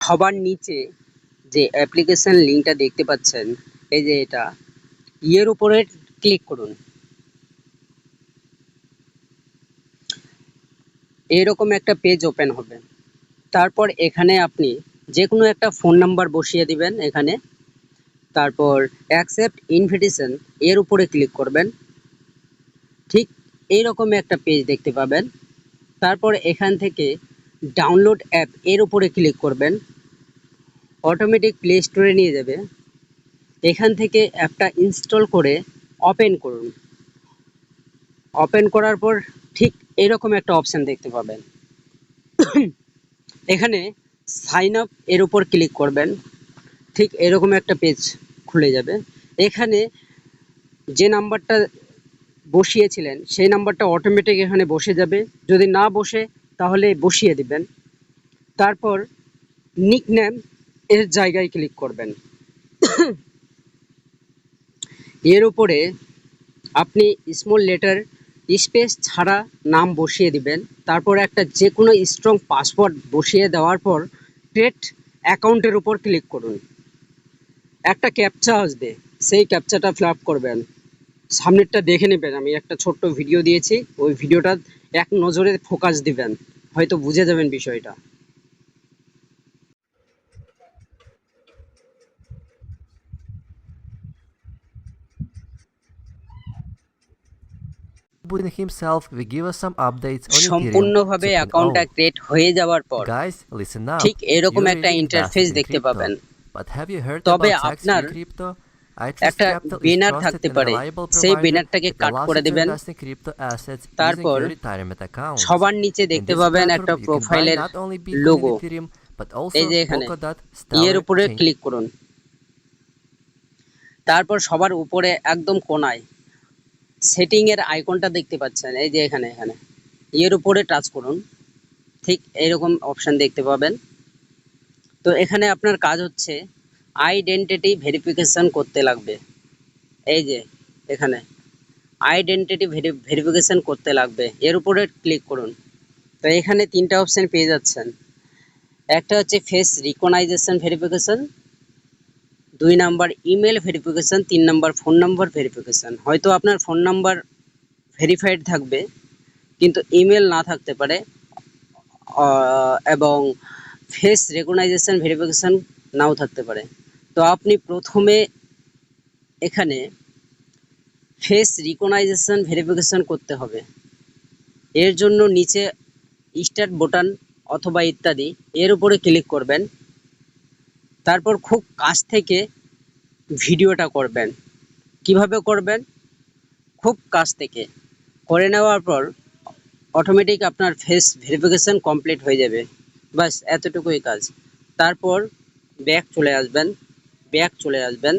সবার নিচে যে অ্যাপ্লিকেশন লিঙ্কটা দেখতে পাচ্ছেন, এই যে এটা, এর উপরে ক্লিক করুন। এরকম একটা পেজ ওপেন হবে। তারপর এখানে আপনি যে কোনো একটা ফোন নাম্বার বসিয়ে দিবেন এখানে। তারপর অ্যাকসেপ্ট ইনভিটেশন এর উপরে ক্লিক করবেন। ঠিক এইরকম একটা পেজ দেখতে পাবেন। তারপর এখান থেকে ডাউনলোড অ্যাপ এর উপরে ক্লিক করবেন। অটোমেটিক প্লে স্টোরে নিয়ে যাবে। এখান থেকে অ্যাপটা ইনস্টল করে ওপেন করুন। ওপেন করার পর ঠিক এরকম একটা অপশান দেখতে পাবেন। এখানে সাইন আপ এর উপর ক্লিক করবেন। ঠিক এরকম একটা পেজ খুলে যাবে। এখানে যে নাম্বারটা বসিয়েছিলেন সেই নাম্বারটা অটোমেটিক এখানে বসে যাবে। যদি না বসে তাহলে বসিয়ে দিবেন। তারপর নিকনেম এর জায়গায় ক্লিক করবেন। এর উপরে আপনি স্মল লেটার স্পেস ছাড়া নাম বসিয়ে দিবেন। তারপর একটা যে কোনো স্ট্রং পাসওয়ার্ড বসিয়ে দেওয়ার পর ক্রিয়েট অ্যাকাউন্টের উপর ক্লিক করুন। একটা ক্যাপচা আসবে, সেই ক্যাপচাটা ফিল আপ করবেন। সামনেরটা দেখে নেবেন, আমি একটা ছোট্ট ভিডিও দিয়েছি, ওই ভিডিওটা এক নজরে ফোকাস দিবেন, হয়তো বুঝে যাবেন বিষয়টা। Putin himself will give us some updates on Ethereum. সম্পূর্ণভাবে অ্যাকাউন্টটা ক্রিয়েট হয়ে যাওয়ার পর Guys, listen up. ঠিক এরকম You're একটা really ইন্টারফেস invested in দেখতে crypto. পাবেন। But have you heard তবে about আপনার tax-free crypto? iTrust একটা Capital is ব্যানার trusted থাকতে and পারে, reliable সেই provider ব্যানারটাকে that কাট allows করে you to দিবেন। invest in crypto assets using তারপর your retirement accounts. সবার নিচে In দেখতে this পাবেন platform, একটা you can buy প্রোফাইলের not only Bitcoin and logo, Ethereum, but এই also যে এখানে Polkadot, এর Stellar, উপরে Chain. ক্লিক করুন। তারপর সবার উপরে একদম কোনায় সেটিং এর আইকনটা দেখতে পাচ্ছেন, এই যে এখানে এখানে এর উপরে টাচ করুন। ঠিক এইরকম অপশন দেখতে পাবেন। তো এখানে আপনার কাজ হচ্ছে আইডেন্টিটি ভেরিফিকেশন করতে লাগবে। এই যে এখানে আইডেন্টিটি ভেরিফিকেশন করতে লাগবে, এর উপরে ক্লিক করুন। তো এখানে তিনটা অপশন পেয়ে যাচ্ছেন। একটা হচ্ছে face recognition verification, 2 number email verification, 3 number phone number verification. হয়তো আপনার ফোন নাম্বার ভেরিফাইড থাকবে কিন্তু ইমেল না থাকতে পারে, এবং ফেস রেকগনাইজেশন ভেরিফিকেশন নাও থাকতে পারে। তো আপনি প্রথমে এখানে ফেস রিকগনাইজেশন ভেরিফিকেশন করতে হবে। এর জন্য নিচে স্টার্ট বোতাম অথবা ইত্যাদি এর উপরে ক্লিক করবেন। তারপর খুব কাছ থেকে ভিডিওটা করবেন। কিভাবে করবেন? খুব কাছ থেকে করে নেওয়ার পর অটোমেটিক আপনার ফেস ভেরিফিকেশন কমপ্লিট হয়ে যাবে। বাস এতটুকুই কাজ। তারপর ব্যাক চলে আসবেন।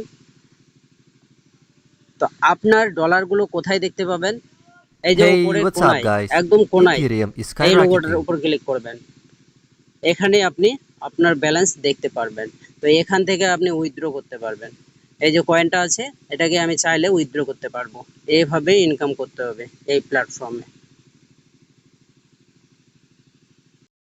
তো আপনার ডলারগুলো কোথায় দেখতে পাবেন? এই যে Hey, উপরে what's up, কোনায়, guys? একদম কোনায় Ethereum is এই লোগোটার skyrocketing. উপর ক্লিক করবেন। এখানে আপনি আপনার ব্যালেন্স দেখতে পারবেন। তো এখান থেকে আপনি উইথড্র করতে পারবেন। এই যে কয়েনটা আছে, এটাকে আমি চাইলে উইথড্র করতে পারবো। এইভাবেই ইনকাম করতে হবে এই প্ল্যাটফর্মে।